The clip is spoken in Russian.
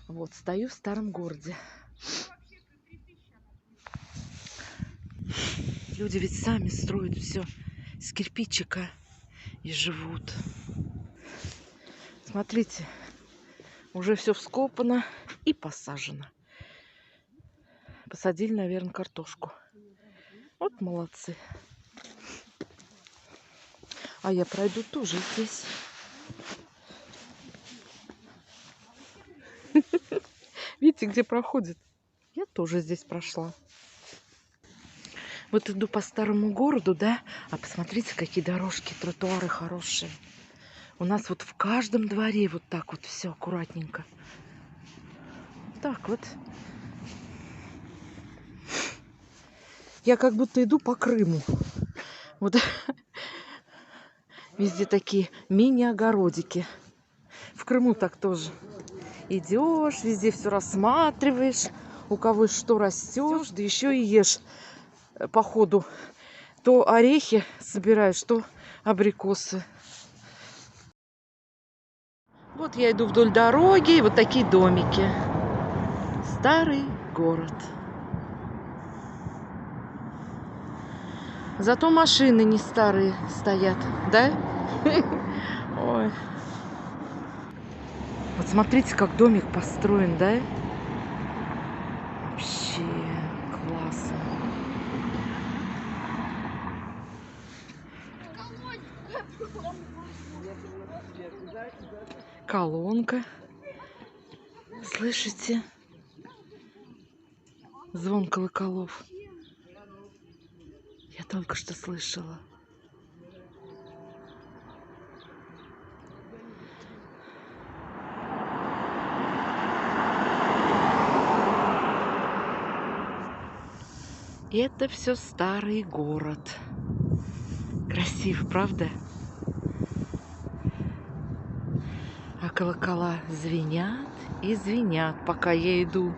Вот, стою в старом городе. Люди ведь сами строят все с кирпичика и живут. Смотрите, уже все вскопано и посажено. Посадили, наверное, картошку. Вот молодцы. А я пройду тоже здесь. Видите, где проходит? Я тоже здесь прошла. Вот иду по старому городу, да? А посмотрите, какие дорожки, тротуары хорошие. У нас вот в каждом дворе вот так вот все аккуратненько. Так вот. Я как будто иду по Крыму. Вот везде такие мини-огородики. В Крыму так тоже. Идешь, везде все рассматриваешь, у кого что растешь, да еще и ешь по ходу. То орехи собираешь, то абрикосы. Вот я иду вдоль дороги, и вот такие домики. Старый город. Зато машины не старые стоят, да? Ой. Вот смотрите, как домик построен, да? Вообще классно. Колонка. Слышите? Звон колоколов. Я только что слышала. И это все старый город. Красиво, правда? А колокола звенят и звенят, пока я иду.